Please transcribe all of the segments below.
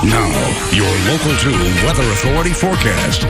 Now, your Local 2 Weather Authority forecast.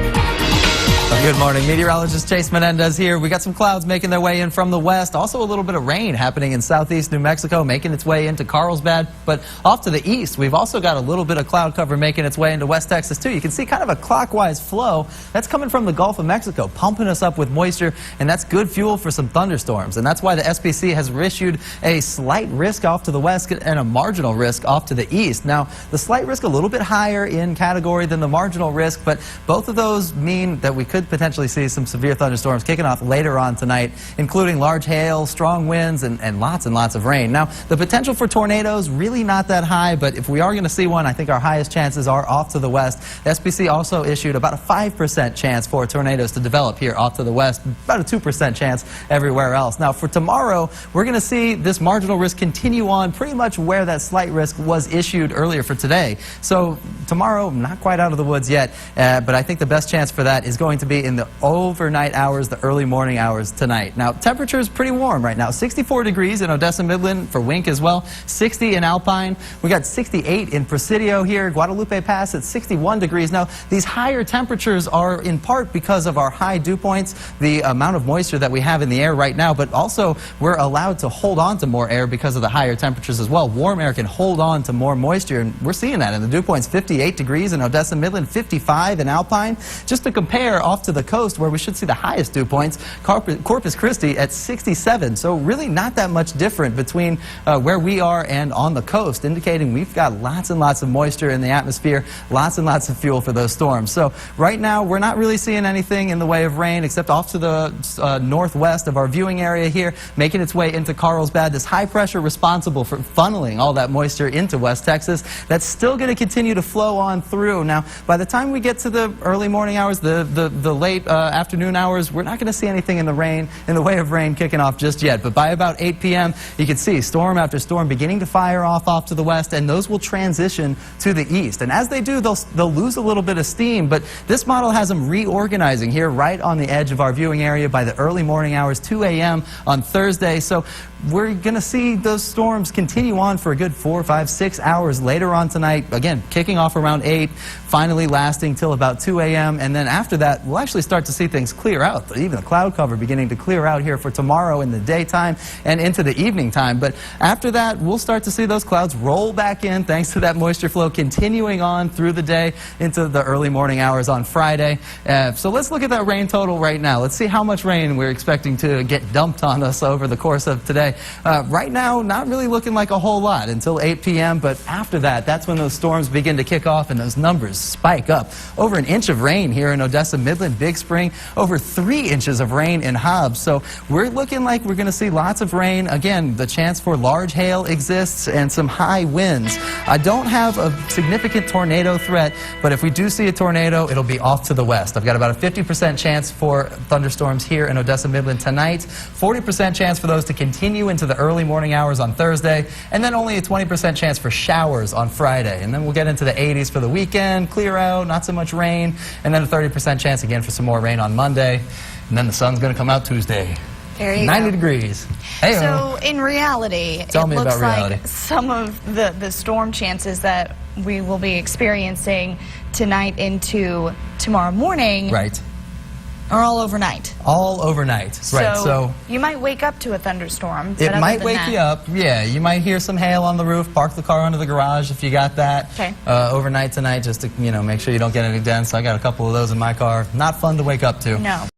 Good morning. Meteorologist Chase Menendez here. We got some clouds making their way in from the west. Also a little bit of rain happening in southeast New Mexico, making its way into Carlsbad. But off to the east, we've also got a little bit of cloud cover making its way into West Texas, too. You can see kind of a clockwise flow. That's coming from the Gulf of Mexico, pumping us up with moisture, and that's good fuel for some thunderstorms. And that's why the SPC has issued a slight risk off to the west and a marginal risk off to the east. Now, the slight risk a little bit higher in category than the marginal risk, but both of those mean that we could potentially see some severe thunderstorms kicking off later on tonight, including large hail, strong winds, and lots of rain. Now, the potential for tornadoes really not that high, but if we are going to see one, I think our highest chances are off to the west. The SPC also issued about a 5% chance for tornadoes to develop here off to the west, about a 2% chance everywhere else. Now, for tomorrow, we're going to see this marginal risk continue on pretty much where that slight risk was issued earlier for today. So tomorrow, not quite out of the woods yet, but I think the best chance for that is going to be in the overnight hours, the early morning hours tonight. Now, temperature is pretty warm right now. 64 degrees in Odessa Midland for Wink as well. 60 in Alpine. We got 68 in Presidio here. Guadalupe Pass at 61 degrees. Now, these higher temperatures are in part because of our high dew points, the amount of moisture that we have in the air right now, but also we're allowed to hold on to more air because of the higher temperatures as well. Warm air can hold on to more moisture, and we're seeing that in the dew points. 58 degrees in Odessa Midland, 55 in Alpine. Just to compare, off to the coast where we should see the highest dew points, Corpus Christi at 67. So really not that much different between where we are and on the coast, indicating we've got lots and lots of moisture in the atmosphere, lots and lots of fuel for those storms. So right now we're not really seeing anything in the way of rain except off to the northwest of our viewing area here, making its way into Carlsbad. This high pressure responsible for funneling all that moisture into West Texas, that's still going to continue to flow on through. Now, by the time we get to the early morning hours, the late afternoon hours, we're not going to see anything in the way of rain kicking off just yet. But by about 8 p.m., you can see storm after storm beginning to fire off to the west, and those will transition to the east. And as they do, they'll lose a little bit of steam, but this model has them reorganizing here right on the edge of our viewing area by the early morning hours, 2 a.m. on Thursday. So we're going to see those storms continue on for a good 4, 5, 6 hours later on tonight. Again, kicking off around 8, finally lasting till about 2 a.m. And then after that, we'll actually start to see things clear out. Even the cloud cover beginning to clear out here for tomorrow in the daytime and into the evening time. But after that, we'll start to see those clouds roll back in thanks to that moisture flow continuing on through the day into the early morning hours on Friday. So let's look at that rain total right now. Let's see how much rain we're expecting to get dumped on us over the course of today. Right now, not really looking like a whole lot until 8 p.m., but after that, that's when those storms begin to kick off and those numbers spike up. Over an inch of rain here in Odessa Midland, Big Spring, over 3 inches of rain in Hobbs. So we're looking like we're going to see lots of rain. Again, the chance for large hail exists and some high winds. I don't have a significant tornado threat, but if we do see a tornado, it'll be off to the west. I've got about a 50% chance for thunderstorms here in Odessa Midland tonight, 40% chance for those to continue into the early morning hours on Thursday, and then only a 20% chance for showers on Friday. And then we'll get into the 80s for the weekend, clear out, not so much rain, and then a 30% chance again for some more rain on Monday. And then the sun's going to come out Tuesday. There you 90 go. degrees. Hey-o. So in reality, Tell me it looks about reality. like some of the storm chances that we will be experiencing tonight into tomorrow morning are all overnight. All overnight, right. So you might wake up to a thunderstorm. It might wake you up, yeah. You might hear some hail on the roof, park the car under the garage if you got that. Okay. Overnight tonight, just to make sure you don't get any dents. I got a couple of those in my car. Not fun to wake up to. No.